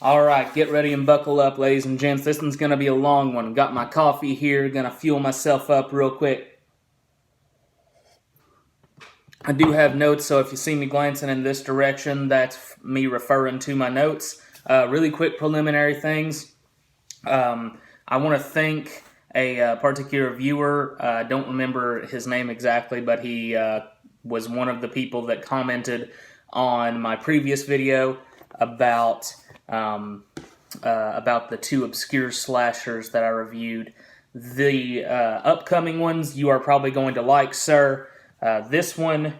Alright, get ready and buckle up, ladies and gents. This one's going to be a long one. Got my coffee here, going to fuel myself up real quick. I do have notes, so if you see me glancing in this direction, that's me referring to my notes. Really quick preliminary things. I want to thank a particular viewer. I don't remember his name exactly, but he was one of the people that commented on my previous video about the two obscure slashers that I reviewed. The upcoming ones you are probably going to like, sir. This one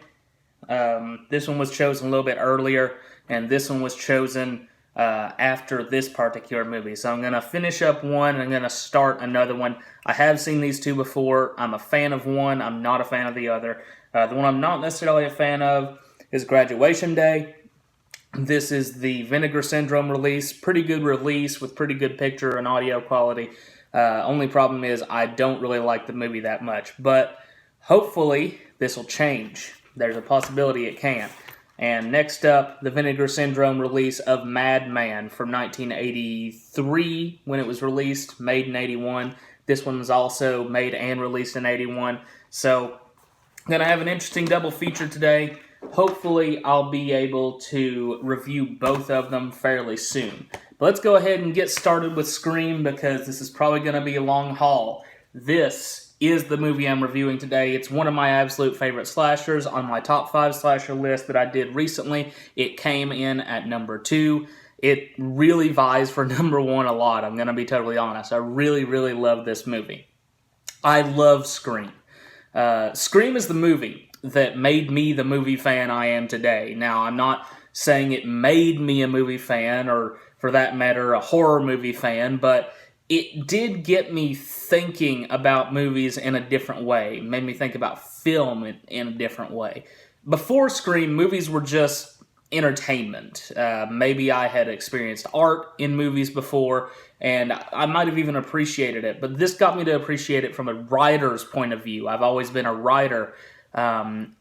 was chosen a little bit earlier, and this one was chosen after this particular movie. So I'm going to finish up one, and I'm going to start another one. I have seen these two before. I'm a fan of one. I'm not a fan of the other. The one I'm not necessarily a fan of is Graduation Day. This is the Vinegar Syndrome release. Pretty good release with pretty good picture and audio quality. Only problem is I don't really like the movie that much. But hopefully this will change. There's a possibility it can. And next up, the Vinegar Syndrome release of Madman from 1983 when it was released, made in 81. This one was also made and released in 81. So I'm going to have an interesting double feature today. Hopefully, I'll be able to review both of them fairly soon. But let's go ahead and get started with Scream because this is probably going to be a long haul. This is the movie I'm reviewing today. It's one of my absolute favorite slashers on my top 5 slasher list that I did recently. It came in at number 2. It really vies for number 1 a lot, I'm going to be totally honest. I really, really love this movie. I love Scream. Scream is the movie that made me the movie fan I am today. Now, I'm not saying it made me a movie fan, or for that matter, a horror movie fan, but it did get me thinking about movies in a different way. It made me think about film in a different way. Before Scream, movies were just entertainment. Maybe I had experienced art in movies before, and I might have even appreciated it, but this got me to appreciate it from a writer's point of view. I've always been a writer, and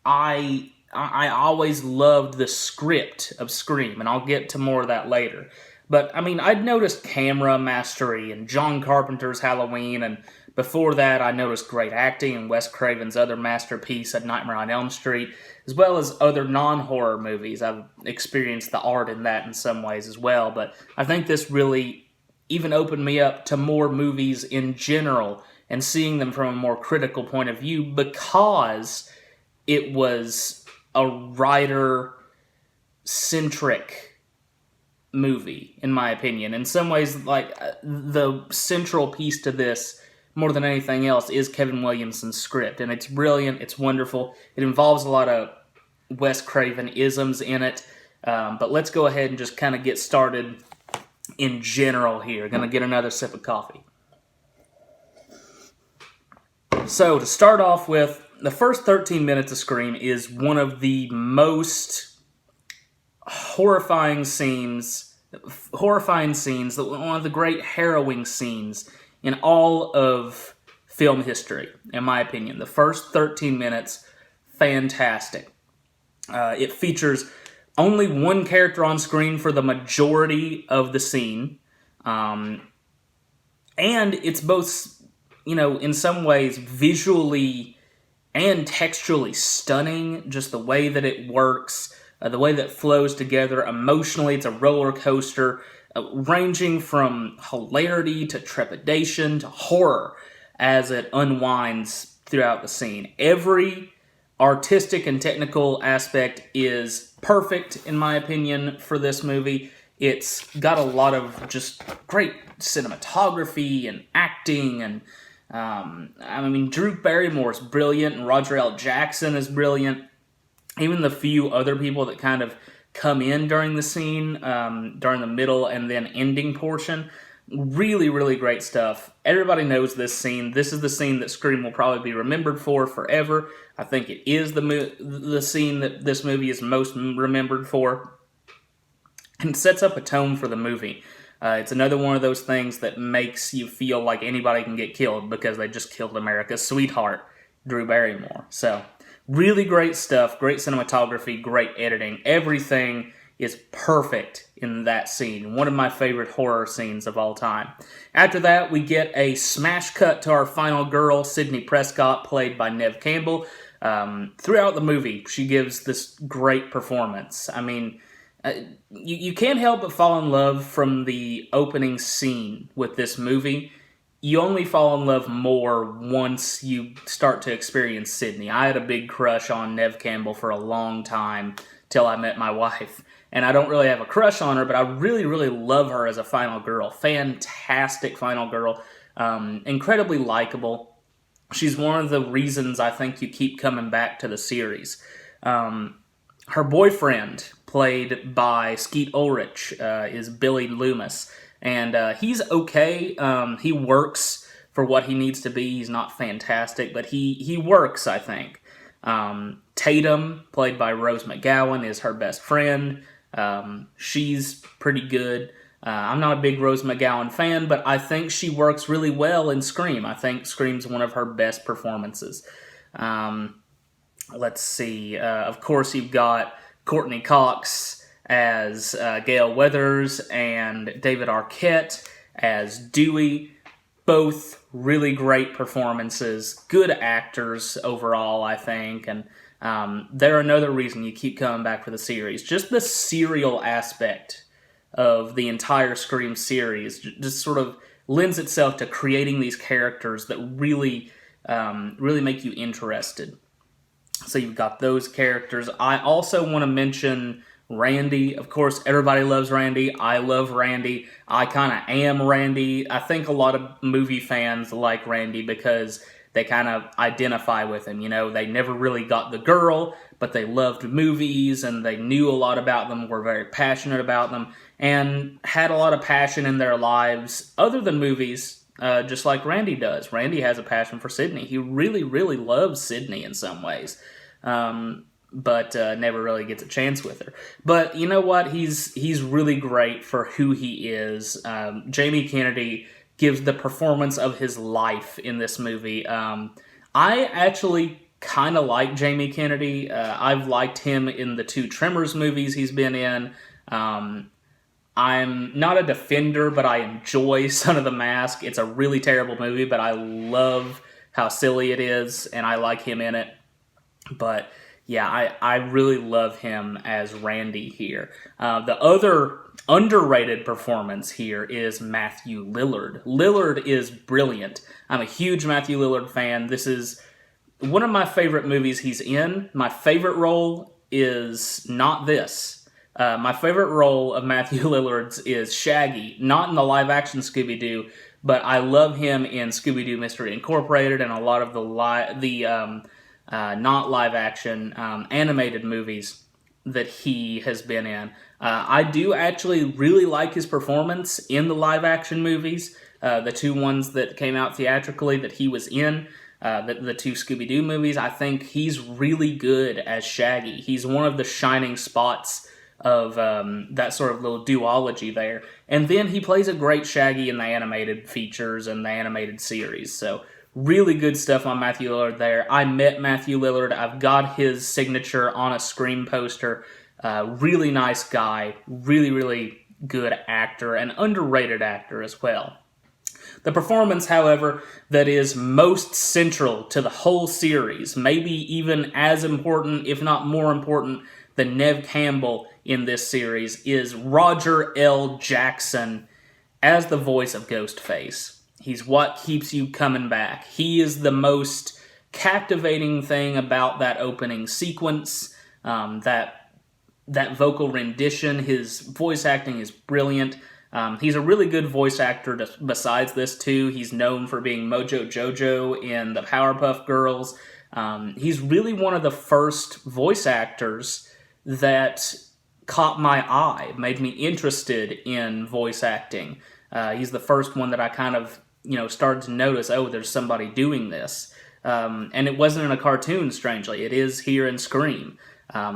I always loved the script of Scream, and I'll get to more of that later. But, I mean, I'd noticed camera mastery in John Carpenter's Halloween, and before that I noticed great acting in Wes Craven's other masterpiece, A Nightmare on Elm Street, as well as other non-horror movies. I've experienced the art in that in some ways as well, but I think this really even opened me up to more movies in general, and seeing them from a more critical point of view because it was a writer-centric movie, in my opinion. In some ways, like, the central piece to this, more than anything else, is Kevin Williamson's script, and it's brilliant, it's wonderful. It involves a lot of Wes Craven isms in it, but let's go ahead and just kind of get started in general here. Gonna get another sip of coffee. So, to start off with, the first 13 minutes of Scream is one of the most horrifying scenes, one of the great harrowing scenes in all of film history, in my opinion. The first 13 minutes, fantastic. It features only one character on screen for the majority of the scene, and it's both, in some ways, visually and textually stunning, just the way that it works, the way that it flows together. Emotionally, it's a roller coaster, ranging from hilarity to trepidation to horror as it unwinds throughout the scene. Every artistic and technical aspect is perfect, in my opinion, for this movie. It's got a lot of just great cinematography and acting, and Drew Barrymore is brilliant, and Roger L. Jackson is brilliant. Even the few other people that kind of come in during the scene, during the middle and then ending portion, really, really great stuff. Everybody knows this scene. This is the scene that Scream will probably be remembered for forever. I think it is the scene that this movie is most remembered for, and sets up a tone for the movie. It's another one of those things that makes you feel like anybody can get killed because they just killed America's sweetheart, Drew Barrymore. So, really great stuff, great cinematography, great editing. Everything is perfect in that scene. One of my favorite horror scenes of all time. After that, we get a smash cut to our final girl, Sidney Prescott, played by Neve Campbell. Throughout the movie, she gives this great performance. I mean, you can't help but fall in love from the opening scene with this movie. You only fall in love more once you start to experience Sidney. I had a big crush on Neve Campbell for a long time till I met my wife. And I don't really have a crush on her, but I really, really love her as a final girl. Fantastic final girl. Incredibly likable. She's one of the reasons I think you keep coming back to the series. Her boyfriend, played by Skeet Ulrich, is Billy Loomis. And he's okay. He works for what he needs to be. He's not fantastic, but he works, I think. Tatum, played by Rose McGowan, is her best friend. She's pretty good. I'm not a big Rose McGowan fan, but I think she works really well in Scream. I think Scream's one of her best performances. Let's see. Of course, you've got Courtney Cox as Gale Weathers and David Arquette as Dewey. Both really great performances. Good actors overall, I think. And they're another reason you keep coming back for the series. Just the serial aspect of the entire Scream series just sort of lends itself to creating these characters that really, really make you interested. So you've got those characters. I also want to mention Randy. Of course, everybody loves Randy. I love Randy. I kind of am Randy. I think a lot of movie fans like Randy because they kind of identify with him. You know, they never really got the girl, but they loved movies and they knew a lot about them, were very passionate about them, and had a lot of passion in their lives other than movies, just like Randy does. Randy has a passion for Sidney. He really, really loves Sidney in some ways, but never really gets a chance with her. But you know what? He's really great for who he is. Jamie Kennedy gives the performance of his life in this movie. I actually kind of like Jamie Kennedy. I've liked him in the 2 Tremors movies he's been in. I'm not a defender, but I enjoy Son of the Mask. It's a really terrible movie, but I love how silly it is, and I like him in it. But yeah, I really love him as Randy here. The other underrated performance here is Matthew Lillard. Lillard is brilliant. I'm a huge Matthew Lillard fan. This is one of my favorite movies he's in. My favorite role is not this. My favorite role of Matthew Lillard's is Shaggy, not in the live-action Scooby-Doo, but I love him in Scooby-Doo Mystery Incorporated and a lot of the not live-action animated movies that he has been in. I do actually really like his performance in the live-action movies, the 2 ones that came out theatrically that he was in. The 2 Scooby-Doo movies. I think he's really good as Shaggy. He's one of the shining spots of that sort of little duology there. And then he plays a great Shaggy in the animated features and the animated series. So really good stuff on Matthew Lillard there. I met Matthew Lillard. I've got his signature on a Scream poster. Really nice guy. Really, really good actor. And underrated actor as well. The performance, however, that is most central to the whole series, maybe even as important, if not more important, than Neve Campbell in this series, is Roger L. Jackson as the voice of Ghostface. He's what keeps you coming back. He is the most captivating thing about that opening sequence, that vocal rendition. His voice acting is brilliant. He's a really good voice actor besides this, too. He's known for being Mojo Jojo in the Powerpuff Girls. He's really one of the first voice actors that caught my eye, made me interested in voice acting. He's the first one that I kind of, started to notice, oh, there's somebody doing this. And it wasn't in a cartoon, strangely. It is here in Scream.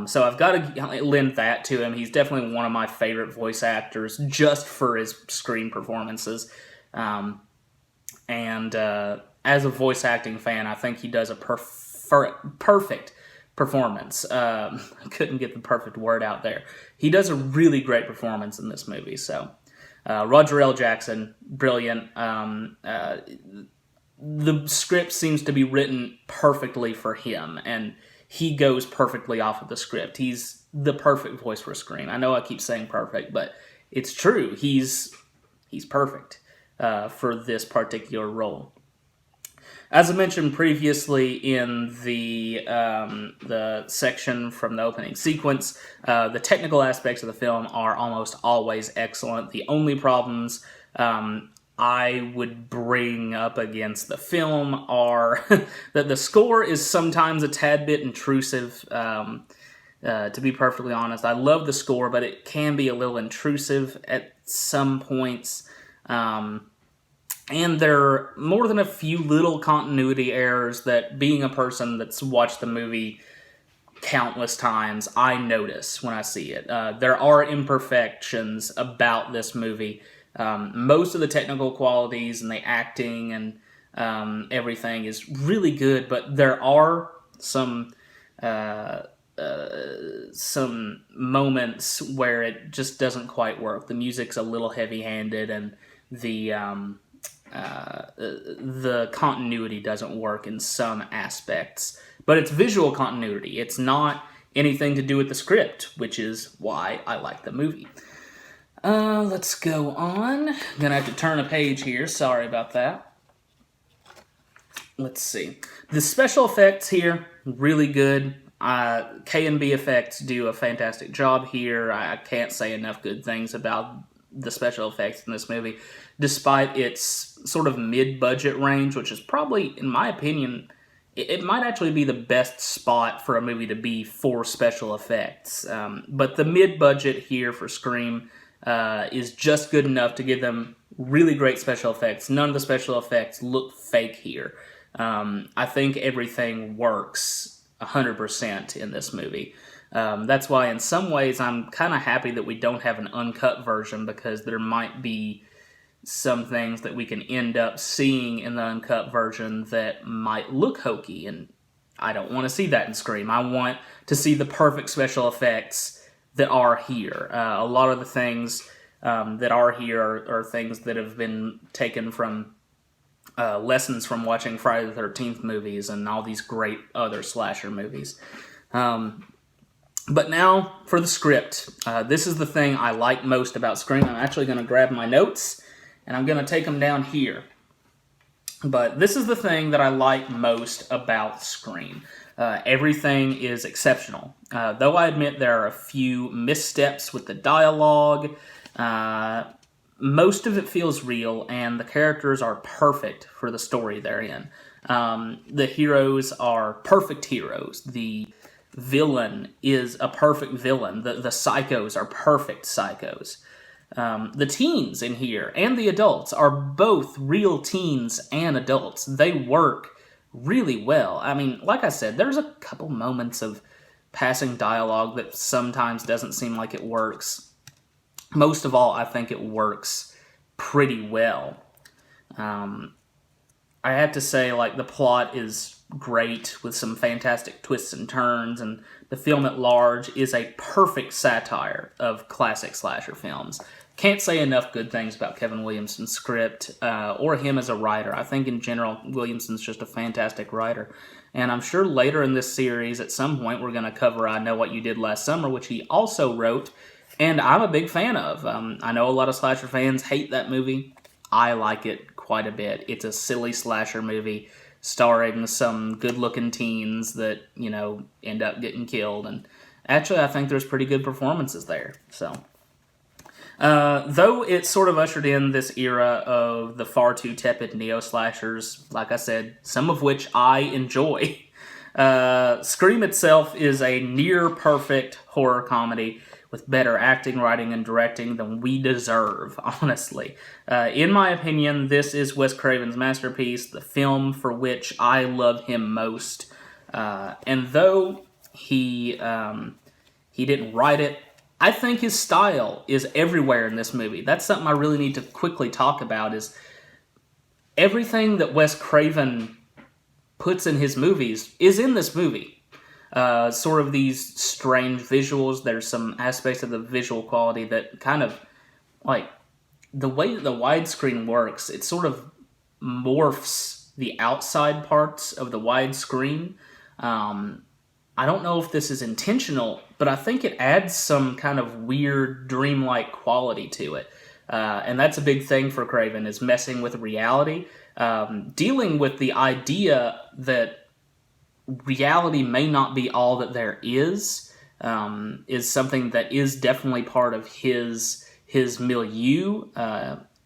So I've got to lend that to him. He's definitely one of my favorite voice actors just for his Scream performances. And as a voice acting fan, I think he does a perfect performance. I couldn't get the perfect word out there. He does a really great performance in this movie. So Roger L. Jackson, brilliant. The script seems to be written perfectly for him, and he goes perfectly off of the script. He's the perfect voice for Scream. I know I keep saying perfect, but it's true. He's perfect for this particular role. As I mentioned previously in the section from the opening sequence, the technical aspects of the film are almost always excellent. The only problems I would bring up against the film are that the score is sometimes a tad bit intrusive. To be perfectly honest, I love the score, but it can be a little intrusive at some points. And there are more than a few little continuity errors that, being a person that's watched the movie countless times, I notice when I see it. There are imperfections about this movie. Most of the technical qualities and the acting and everything is really good, but there are some moments where it just doesn't quite work. The music's a little heavy-handed, and the continuity doesn't work in some aspects. But it's visual continuity. It's not anything to do with the script, which is why I like the movie. Let's go on. I'm gonna have to turn a page here. Sorry about that. Let's see. The special effects here, really good. K&B Effects do a fantastic job here. I can't say enough good things about the special effects in this movie, despite its sort of mid-budget range, which is probably, in my opinion, it might actually be the best spot for a movie to be for special effects. But the mid-budget here for Scream is just good enough to give them really great special effects. None of the special effects look fake here. I think everything works 100% in this movie. That's why in some ways I'm kind of happy that we don't have an uncut version, because there might be some things that we can end up seeing in the uncut version that might look hokey, and I don't want to see that in Scream. I want to see the perfect special effects that are here. A lot of the things that are here are things that have been taken from lessons from watching Friday the 13th movies and all these great other slasher movies. But now for the script. This is the thing I like most about Scream. I'm actually going to grab my notes and I'm going to take them down here. But this is the thing that I like most about Scream. Everything is exceptional. Though I admit there are a few missteps with the dialogue, most of it feels real, and the characters are perfect for the story they're in. The heroes are perfect heroes. The villain is a perfect villain. The psychos are perfect psychos. The teens in here and the adults are both real teens and adults. They work really well. I mean, like I said, there's a couple moments of passing dialogue that sometimes doesn't seem like it works. Most of all, I think it works pretty well. I have to say, like, the plot is great with some fantastic twists and turns, and the film at large is a perfect satire of classic slasher films. Can't say enough good things about Kevin Williamson's script, or him as a writer. I think in general, Williamson's just a fantastic writer. And I'm sure later in this series, at some point, we're going to cover I Know What You Did Last Summer, which he also wrote, and I'm a big fan of. I know a lot of slasher fans hate that movie. I like it quite a bit. It's a silly slasher movie starring some good-looking teens that, you know, end up getting killed. And actually, I think there's pretty good performances there. So, though it sort of ushered in this era of the far too tepid neo-slashers, like I said, some of which I enjoy. Scream itself is a near-perfect horror comedy with better acting, writing, and directing than we deserve, honestly. In my opinion, this is Wes Craven's masterpiece, the film for which I love him most. And though he didn't write it, I think his style is everywhere in this movie. That's something I really need to quickly talk about, is everything that Wes Craven puts in his movies is in this movie. Sort of these strange visuals. There's some aspects of the visual quality that kind of, like, the way that the widescreen works, it sort of morphs the outside parts of the widescreen. I don't know if this is intentional, but I think it adds some kind of weird dreamlike quality to it. And that's a big thing for Craven, is messing with reality, dealing with the idea that reality may not be all that there is something that is definitely part of his milieu.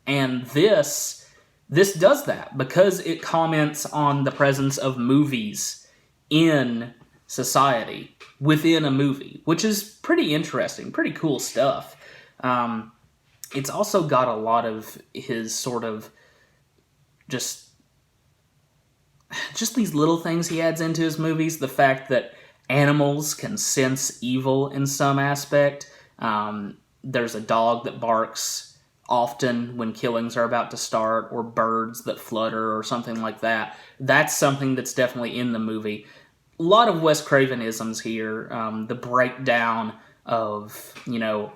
And this does that because it comments on the presence of movies in society within a movie, which is pretty interesting, pretty cool stuff. It's also got a lot of his sort of just these little things he adds into his movies. The fact that animals can sense evil in some aspect. There's a dog that barks often when killings are about to start, or birds that flutter or something like that. That's something that's definitely in the movie. A lot of Wes Craven-isms here. The breakdown of,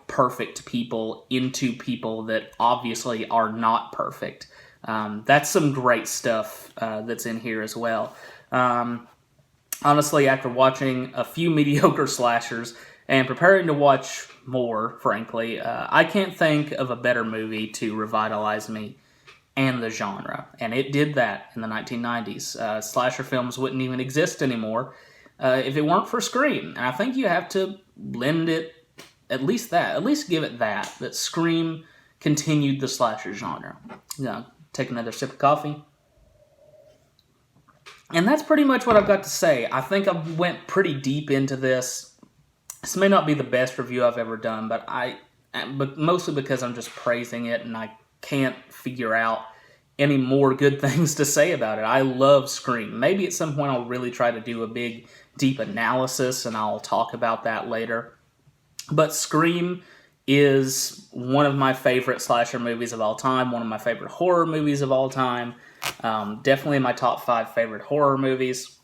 perfect people into people that obviously are not perfect. That's some great stuff that's in here as well. Honestly, after watching a few mediocre slashers and preparing to watch more, frankly, I can't think of a better movie to revitalize me and the genre. And it did that in the 1990s. Slasher films wouldn't even exist anymore if it weren't for Scream. And I think you have to lend it at least give it that Scream continued the slasher genre. Take another sip of coffee. And that's pretty much what I've got to say. I think I went pretty deep into this. This may not be the best review I've ever done, but mostly because I'm just praising it and I can't figure out any more good things to say about it. I love Scream. Maybe at some point I'll really try to do a big, deep analysis, and I'll talk about that later. But Scream is one of my favorite slasher movies of all time, one of my favorite horror movies of all time. Definitely my top 5 favorite horror movies.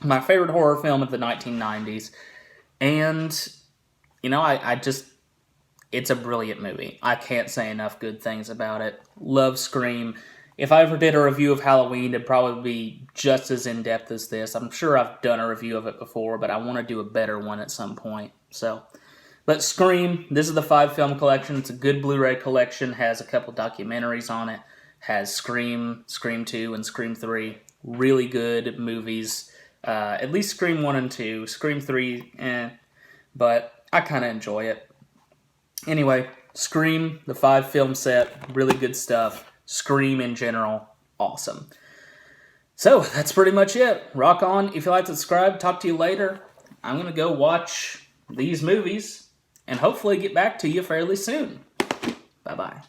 My favorite horror film of the 1990s. And, it's a brilliant movie. I can't say enough good things about it. Love Scream. If I ever did a review of Halloween, it'd probably be just as in-depth as this. I'm sure I've done a review of it before, but I want to do a better one at some point. But Scream, this is the 5-film collection. It's a good Blu-ray collection. Has a couple documentaries on it. Has Scream, Scream 2, and Scream 3. Really good movies. At least Scream 1 and 2. Scream 3, but I kind of enjoy it. Anyway, Scream, the 5-film set, really good stuff. Scream in general, awesome. So, that's pretty much it. Rock on. If you like to subscribe, talk to you later. I'm going to go watch these movies and hopefully get back to you fairly soon. Bye-bye.